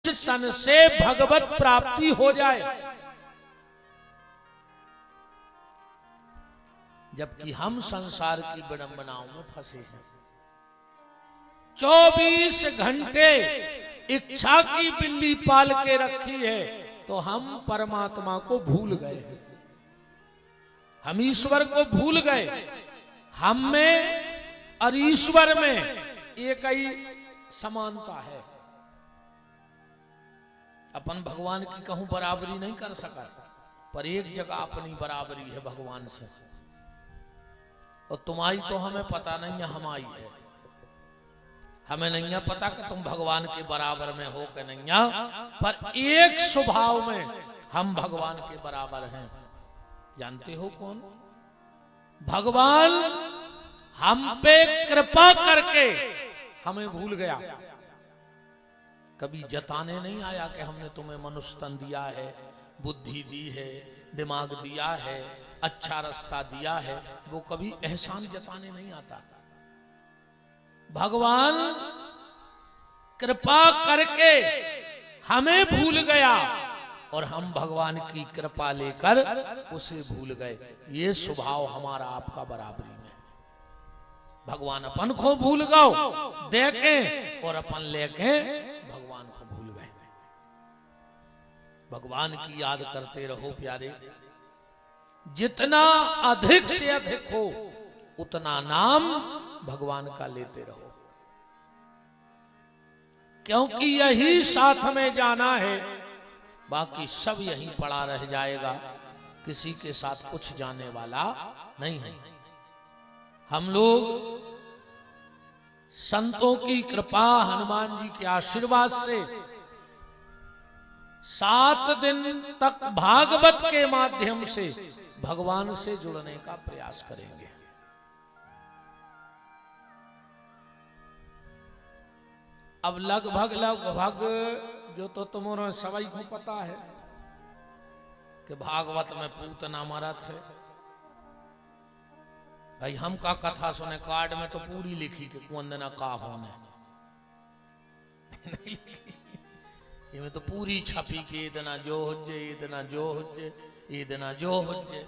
तन से भगवत प्राप्ति हो जाए, जबकि हम संसार की विडंबनाओं में फंसे हैं। 24 घंटे इच्छा की बिल्ली पाल के रखी है, तो हम परमात्मा को भूल गए, हम ईश्वर को भूल गए। हम में और ईश्वर में एक ही समानता है। अपन भगवान की कहूं बराबरी नहीं कर सका, पर एक जगह अपनी बराबरी है भगवान से, और तुम्हारी तो हमें पता नहीं है, हमारी है। हमें नहीं है पता कि तुम भगवान के बराबर में हो कि नहीं, पर एक स्वभाव में हम भगवान के बराबर हैं। जानते हो कौन? भगवान हम पे कृपा करके हमें भूल गया। कभी जताने नहीं आया कि हमने तुम्हें मनुष्य तन दिया है, बुद्धि दी है, दिमाग दिया है, अच्छा रास्ता दिया है। वो कभी एहसान जताने नहीं आता। भगवान कृपा करके हमें भूल गया और हम भगवान की कृपा लेकर उसे भूल गए। ये स्वभाव हमारा आपका बराबरी में। भगवान अपन को भूल गए देखें और अपन लेके भगवान को भूल गए। भगवान की याद करते रहो प्यारे। जितना अधिक से अधिक हो उतना नाम भगवान का लेते रहो, क्योंकि यही साथ में जाना है। बाकी सब यहीं पड़ा रह जाएगा, किसी के साथ कुछ जाने वाला नहीं है। हम लोग संतों की कृपा, हनुमान जी के आशीर्वाद से 7 दिन तक भागवत के माध्यम से भगवान से जुड़ने का प्रयास करेंगे। अब लगभग जो तो तुम्हारा सभी को पता है कि भागवत में पूतना मरत है। भाई हम का कथा सुने, कार्ड में तो पूरी लिखी कि कौन दिन का होने इनमें तो पूरी छपी कि इतना जो हुज्जे, इतना जो हुज्जे, इतना जो हुज्जे।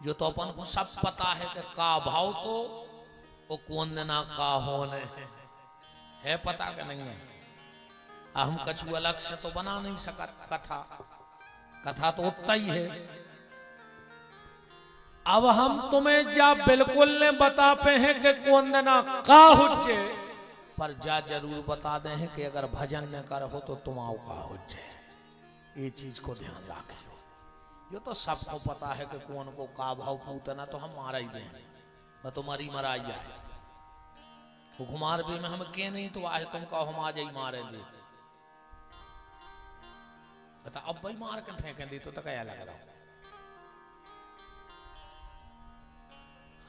जो तो अपन को सब पता है कि का भाव तो वो कौन देना का होने है पता कि नहीं है। हम कछु अलग से तो बना नहीं सका कथा तो उतना ही है। अब हम तुम्हें जा बिल्कुल ने बता पे हैं कि कौन देना का हुज्जे, पर जा जरूर बता दे हैं कि अगर भजन न कर हो तो तुम आओ का हुज्जे। ये चीज को ध्यान रखियो। जो तो सबको पता है कि कौन को का भाव पूतना, तो हम मारा ही दें, मैं तुम्हारी मराई है। वो घुमार भी में हम के नहीं तो आए तुम कहो हम आज ही मारे दे। बता अब भाई मार के फेंकें दी तो क्या लग रहा।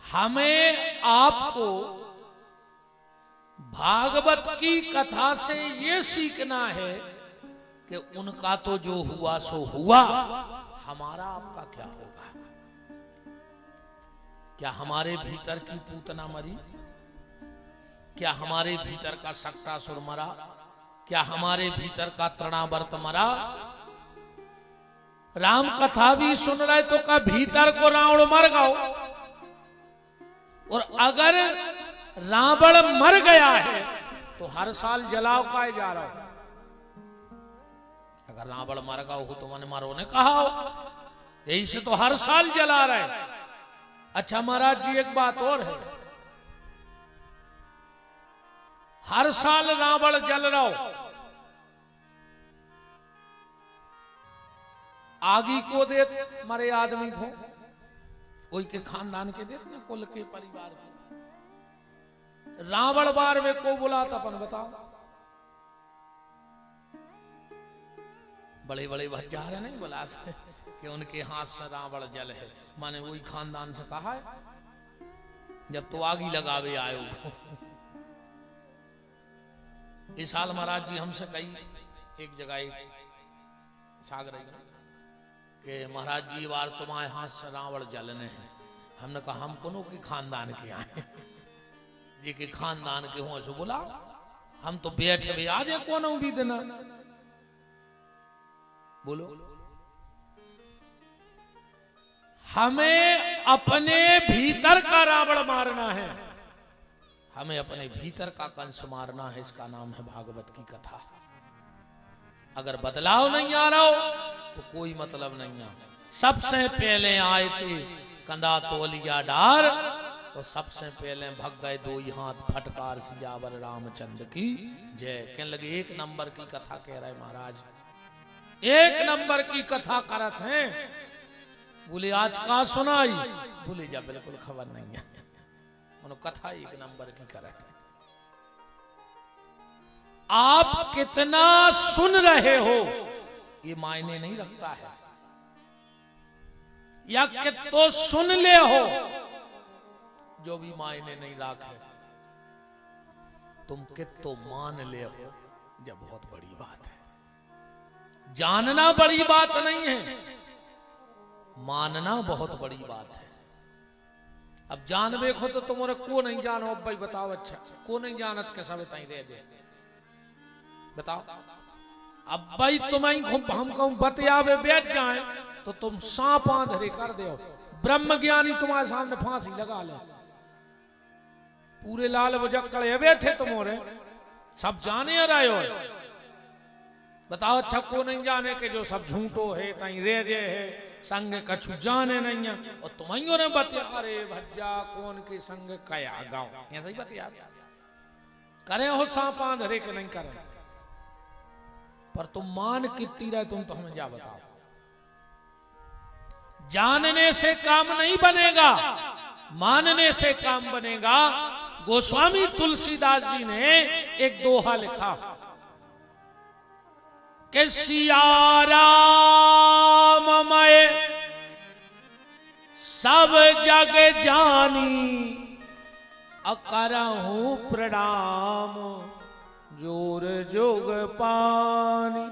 हमें आपको भागवत की कथा से ये सीखना है कि उनका तो जो हुआ सो हुआ, हमारा आपका क्या होगा। क्या हमारे भीतर की पूतना मरी? क्या हमारे भीतर का सक्टासुर मरा? क्या हमारे भीतर का तृणावर्त मरा? राम कथा भी सुन रहे तो का भीतर को रावण मर गया, और अगर रावण मर गया है तो हर साल जलाओ का जा रहा हो। अगर रावण मर गया हो तो मैंने मारो ने कहा हो, यही से तो हर साल जला रहे। अच्छा महाराज जी एक बात और है, हर साल रावण जल रहा हो, आगी को दे मरे आदमी को, कोई के खानदान के देते ना, कुल के परिवार के। रावण बार में को बुलाता अपन बताओ। बड़े बड़े भज्जारे नहीं बुलाते कि उनके हाथ से रावण जल है, माने वही खानदान से कहा है जब तो आगी लगावे आयो। इस साल महाराज जी हमसे कई एक जगह छाग रही कि महाराज जी बार तुम्हारे हाथ से रावण जलने हैं। हमने कहा हम कोनो की खानदान के आए, जी के खानदान के हो सो बुलाओ। हम तो बैठे भी आज कौन भी देना बोलो। हमें अपने भीतर का रावण मारना है, हमें अपने भीतर का कंस मारना है। इसका नाम है भागवत की कथा। अगर बदलाव नहीं आ रहा हो तो कोई मतलब नहीं है। सबसे पहले आए थे कंधा तोलिया डार, और सबसे पहले भग गए दो ही हाथ फटकार सियावर रामचंद्र की जय। कहने लगे एक नंबर की कथा कह रहे महाराज, एक नंबर की कथा करत हैं। बोले आज का सुनाई? बोले जा बिल्कुल खबर नहीं है, उन्होंने कथा एक नंबर की करे। आप कितना सुन रहे हो ये मायने नहीं रखता है, या कि तो सुन ले हो जो भी मायने नहीं रखे। तुम कितो मान ले हो जब बहुत बड़ी बात है। जानना बड़ी बात नहीं है, मानना बहुत बड़ी बात है। अब जान देखो तो तुम्हारे को नहीं जानो। अब भाई बताओ, अच्छा को नहीं जानत के सब तई रह जाए बताओ। अब भाई तुम्हें हम कहूं बतियावे बैठ जाए तो तुम सांप आंधरे कर दो। ब्रह्म ज्ञानी तुम्हारे सामने फांसी लगा ले, पूरे लाल बजक्कड़े बैठे तुम्हारे, सब जाने रहे हो। बताओ अच्छा को नहीं जाने के जो सब झूठो है तई रह जे है, संग कछु जाने नहीं है। और तुम्हारियों ने बतिया अरे भज्जा कौन के संग कया गाँव, ऐसा ही बतिया करे हो सांप आंधरे के नहीं करे। पर तुम मान कितनी रहे तुम तो हमें जा बताओ। जानने से काम नहीं बनेगा, मानने से काम बनेगा। गोस्वामी तुलसीदास जी ने एक दोहा लिखा कि सिया राम मैं सब जग जानी, अकरहूं प्रणाम जोर जोग पानी।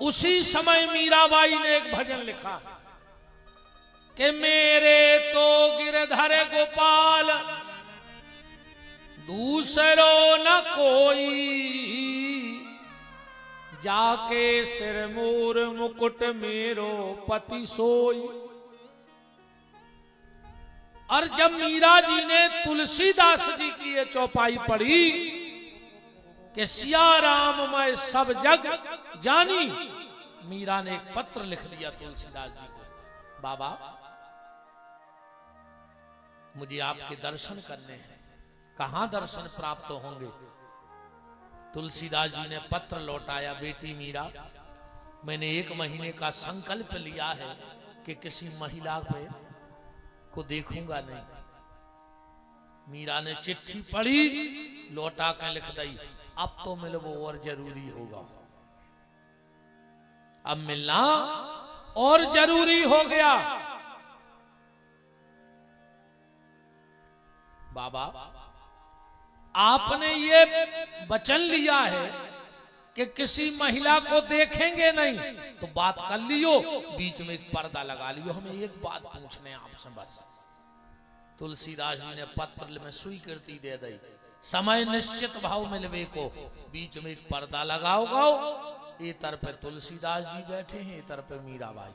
उसी समय मीराबाई ने एक भजन लिखा कि मेरे तो गिरधर गोपाल दूसरो न कोई, जाके सिर मोर मुकुट मेरो पति सोई। और जब मीरा जी ने तुलसीदास जी की ये चौपाई पढ़ी कि सिया राम मैं सब जग जानी, मीरा ने एक पत्र लिख दिया तुलसीदास जी को, बाबा मुझे आपके दर्शन करने हैं। कहां दर्शन प्राप्त होंगे? तुलसीदास जी ने पत्र लौटाया, बेटी मीरा मैंने 1 महीने का संकल्प लिया है कि किसी महिला को देखूंगा नहीं। मीरा ने चिट्ठी पढ़ी, लौटा कर लिख दी अब तो मिलना और जरूरी होगा, अब मिलना और जरूरी हो गया। बाबा आपने ये वचन लिया है कि किसी महिला को देखेंगे नहीं, तो बात कर लियो, बीच में एक पर्दा लगा लियो, हमें एक बात पूछने आपसे बस। तुलसीदास जी ने पत्र में स्वीकृति दे दी, समय निश्चित भाव मिलवे को, बीच में एक पर्दा लगाओ गाओ। ये तरफ तुलसीदास जी बैठे हैं, ये तरफ मीराबाई।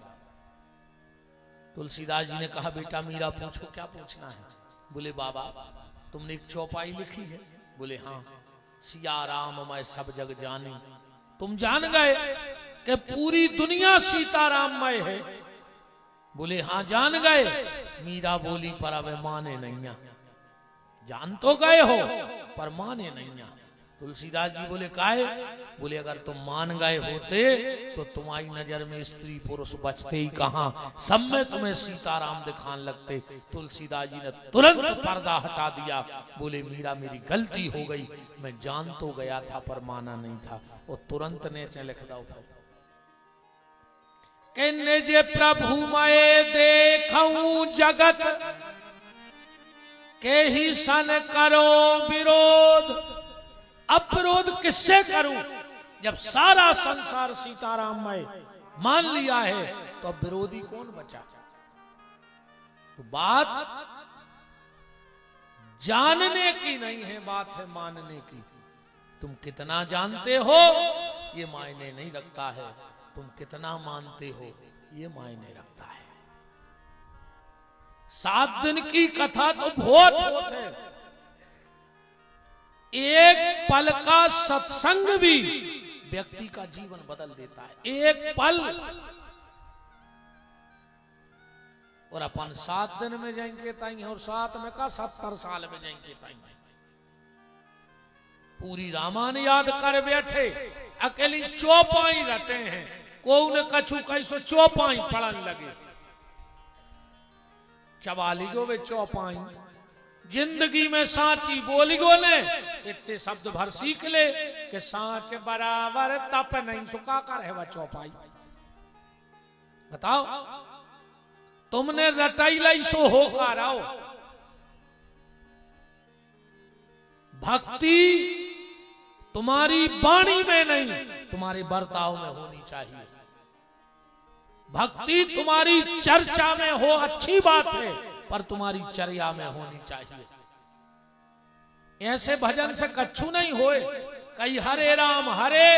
तुलसीदास जी ने कहा बेटा मीरा पूछो क्या पूछना है? बोले बाबा तुमने एक चौपाई लिखी है? बोले हाँ, सिया राम मैं सब जग जानी। तुम जान गए कि पूरी दुनिया सीताराममय है? बोले हाँ जान गए। मीरा बोली पर अब माने नहीं, जान तो गए हो पर माने नहीं। तुलसीदास जी बोले काहे? बोले अगर तुम मान गए होते तो तुम्हारी नजर में स्त्री पुरुष बचते ही कहां, सब में तुम्हें सीताराम दिखान लगते। तुलसीदास जी ने तुरंत पर्दा हटा दिया। बोले मीरा मेरी गलती हो गई, मैं जान तो गया था पर माना नहीं था। और तुरंत ने लिख दो कि निज प्रभु मैं देखूं जगत के ही सन करो विरोध। अब विरोध किससे करूं जब सारा संसार सीताराममय मान लिया है, तो अब विरोधी कौन बचा? तो बात जानने की नहीं है, बात है मानने की। तुम कितना जानते हो ये मायने नहीं रखता है, तुम कितना मानते हो ये मायने रखता है। 7 दिन की कथा तो बहुत है, एक पल का सत्संग भी व्यक्ति का जीवन बदल देता है। एक पल, और अपन 7 दिन में जाएंगे ताई और 7 में का 70 साल में जाएंगे ताई। पूरी रामायण याद कर बैठे, अकेली चौपाई रटे हैं, कोई कछु कैसो चौपाई पढ़न लगे। चबाली गो वे चौपाई, जिंदगी में साची बोली गो ने इतने शब्द भर सीख ले कि साच बराबर तप नहीं सुखा कर है वह चौपाई। बताओ, तुमने रटाई लाई सो होकर आओ। भक्ति तुम्हारी वाणी में नहीं, तुम्हारे बर्ताव में होनी चाहिए। भक्ति तुम्हारी चर्चा में हो, अच्छी बात है, पर तुम्हारी चर्या में होनी चाहिए। ऐसे भजन से कच्छू नहीं होए, कई हरे राम हरे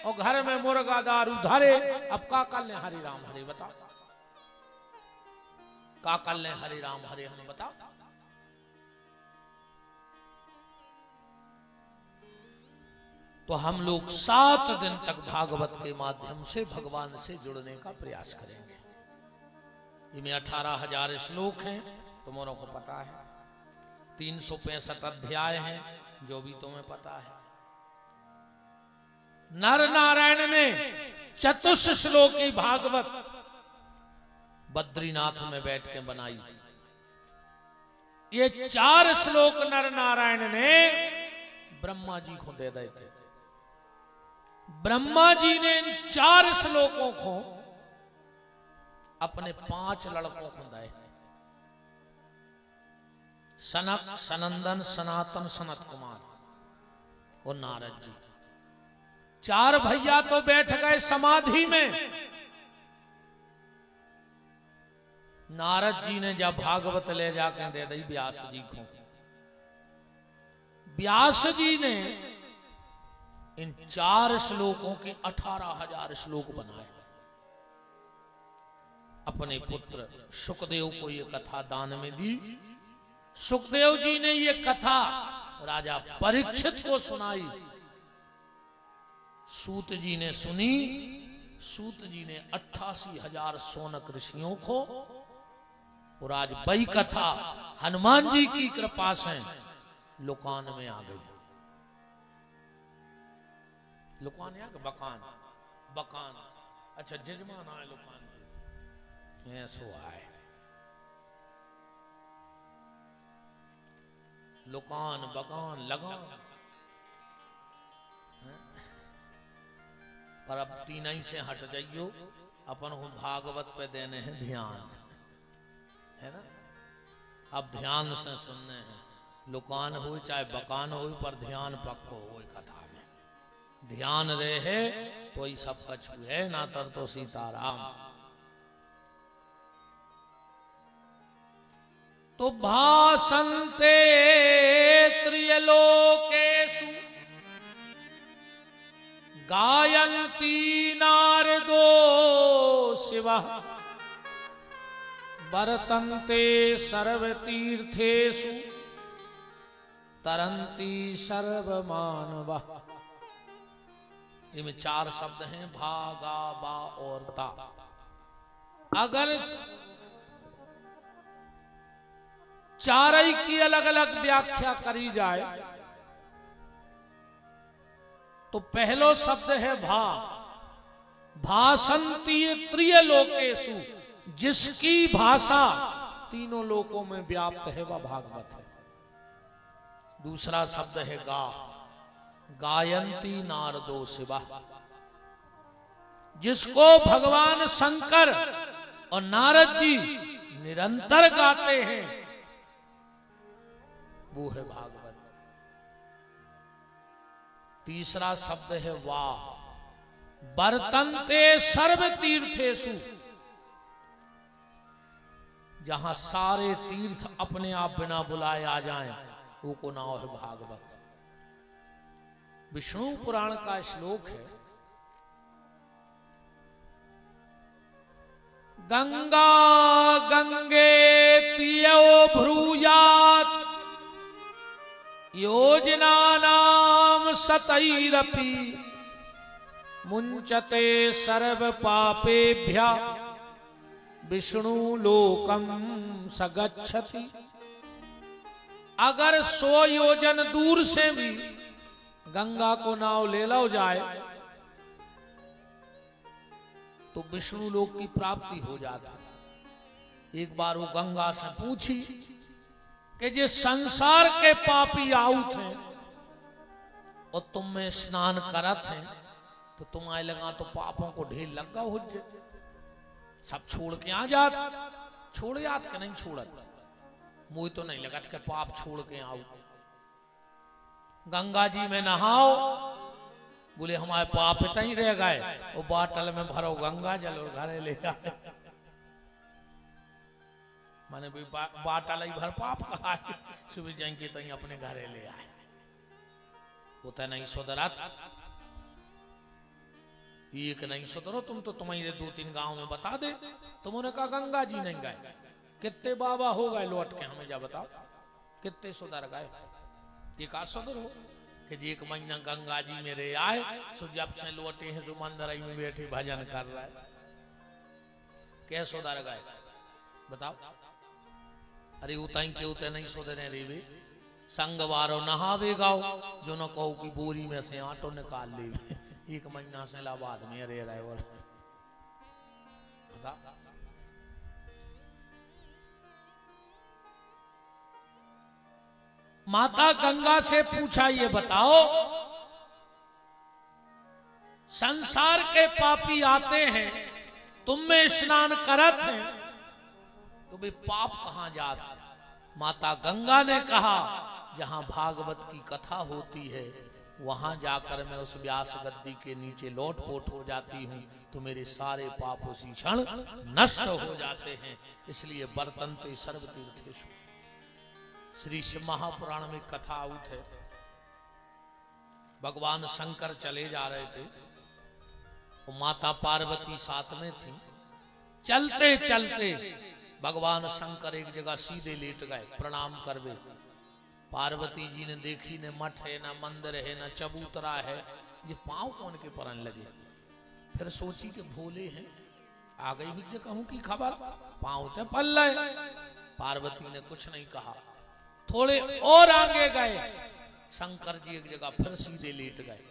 और घर में मुर्गा दारू धरे। अब का कर ले हरे राम हरे, बताओ का कर ले हरे राम हरे, हमें बताओ। तो हम लोग 7 दिन तक भागवत के माध्यम से भगवान से जुड़ने का प्रयास करेंगे। इनमें 18,000 श्लोक हैं, तुम्हारों को पता है। 365 अध्याय हैं, जो भी तुम्हें पता है। नर नारायण ने चतुश्लोकी भागवत बद्रीनाथ में बैठ के बनाई। ये 4 श्लोक नर नारायण ने ब्रह्मा जी को दे दिए थे। ब्रह्मा जी ने इन 4 श्लोकों को अपने 5 लड़कों को दिए। सनक, सनंदन, सनातन, सनत कुमार और नारद जी। 4 भैया तो बैठ गए समाधि में। नारद जी ने जब भागवत ले जाकर दे दी व्यास जी को, व्यास जी ने इन 4 श्लोकों के 18,000 श्लोक बनाए। अपने पुत्र सुखदेव को ये कथा दान में दी। सुखदेव जी ने ये कथा राजा परीक्षित को सुनाई। सूत जी ने सुनी। सूत जी ने 88,000 सोनक ऋषियों को, और आज वही कथा हनुमान जी की कृपा से लोकान में आ गई। लोकान या बकान, बकान, अच्छा जजमान आए लोकान के, ऐसो आए लोकान बकान लगान। पर अब 3 ही से हट जाइयो, अपन को भागवत पे देने हैं ध्यान, है ना। अब ध्यान से सुनने हैं। लोकान हो चाहे बकान हो, पर ध्यान पक्को हो कथा में। ध्यान रहे तो ही सब कुछ है, ना तर तो सीताराम। तो भासन्ते त्रियलोकेषु गायन्ति नारदो शिवः वर्तन्ते सर्वतीर्थेषु तरन्ति सर्वमानवः। इनमें 4 शब्द हैं, भागा, बा और ता। अगर 4 की अलग अलग व्याख्या करी जाए तो पहलो शब्द है भा। भासन्ति त्रियलोकेषु, जिसकी भाषा तीनों लोकों में व्याप्त है वह भागवत है। दूसरा शब्द है गा। गायन्ति नारदो शिवा, जिसको भगवान शंकर और नारद जी निरंतर गाते हैं वो है भागवत। तीसरा शब्द है वाह। वर्तन्ते सर्व तीर्थेषु, जहां सारे तीर्थ अपने आप बिना बुलाए आ जाएं, वो को नाम है भागवत। विष्णु पुराण का श्लोक है, गंगा गंगे तियो भ्रूयात योजना नाम सतैरपि मुंचते सर्व पापेभ्य विष्णु लोकम सगच्छति। अगर 100 योजन दूर से भी गंगा को नाव ले लो जाए तो विष्णु लोक की प्राप्ति हो जाती। एक बार वो गंगा से पूछी कि जे संसार के पापी आउत हैं और तुम में स्नान करत हैं तो तुम्हारे लगा तो पापों को ढेर लगा हो जाए, सब छोड़ के आ जात, छोड़ जात के नहीं छोड़त, मुझे तो नहीं लगा कि पाप छोड़ के आओ। गंगा जी में नहाओ, बोले हमारे पाप इतना ही रह गए, वो बाटल में भरो गंगा जल और घरे ले आए। माने भी बाटल ही भर पाप कहा है, सुबह जाएंगे तो अपने घरे ले आए, होता नहीं सुधरत। एक नहीं सुधरो तुम तो तुम्हारे 2-3 गांव में बता दे। तुमने कहा गंगा जी नहीं गए, कितने बाबा हो गए लौट के, हमें जा बताओ कितने सुधर गए। ये का सुधर हो कि जी 1 महीना गंगा जी मेरे आए, सो जब से लौटे हैं जो मंदिर में बैठे भजन कर रहा है, कैसे सुधर गए बताओ। अरे उताई के उते नहीं सुधरे रे वे, संग वारो नहावे गाओ, जो न कहो कि बोरी में से आटो निकाल ले। 1 महीना से इलाहाबाद में रह रहे वो बताओ। माता गंगा से पूछा, ये बताओ संसार के पापी आते हैं, तुम में स्नान करत हैं तो भी पाप कहां जात। माता गंगा ने कहा, जहां भागवत की कथा होती है वहां जाकर मैं उस व्यास गद्दी के नीचे लोट पोट हो जाती हूं तो मेरे सारे पाप उसी क्षण नष्ट हो जाते हैं। इसलिए बर्तनते सर्वतीर्थेषु। श्री शिव महापुराण में कथा आउट है, भगवान शंकर चले जा रहे थे, वो माता पार्वती साथ में थी। चलते चलते भगवान शंकर एक जगह सीधे लेट गए, प्रणाम करवे। पार्वती जी ने देखी, न मठ है न मंदिर है न चबूतरा है, ये पांव कौन के परन लगे। फिर सोची कि भोले हैं, आ गई हुई जगहों की खबर, पांव तो पल रहे। पार्वती ने कुछ नहीं कहा। थोड़े और आगे गए, शंकर जी एक जगह फिर सीधे लेट गए,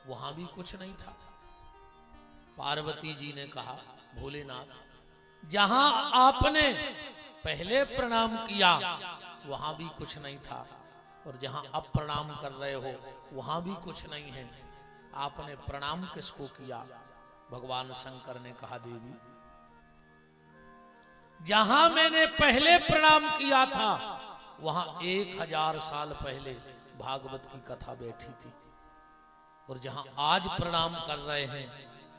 वहां भी कुछ नहीं था। पार्वती जी ने कहा, भोलेनाथ जहां आपने पहले प्रणाम किया वहां भी कुछ नहीं था, और जहां अब प्रणाम कर रहे हो वहां भी कुछ नहीं है, आपने प्रणाम किसको किया। भगवान शंकर ने कहा, देवी जहां मैंने पहले प्रणाम किया था वहां 1000 साल पहले भागवत की कथा बैठी थी, और जहां आज प्रणाम कर रहे हैं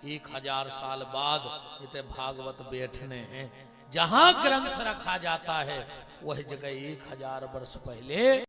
1000 साल बाद इतने भागवत बैठने हैं। जहां ग्रंथ रखा जाता है वह जगह 1000 वर्ष पहले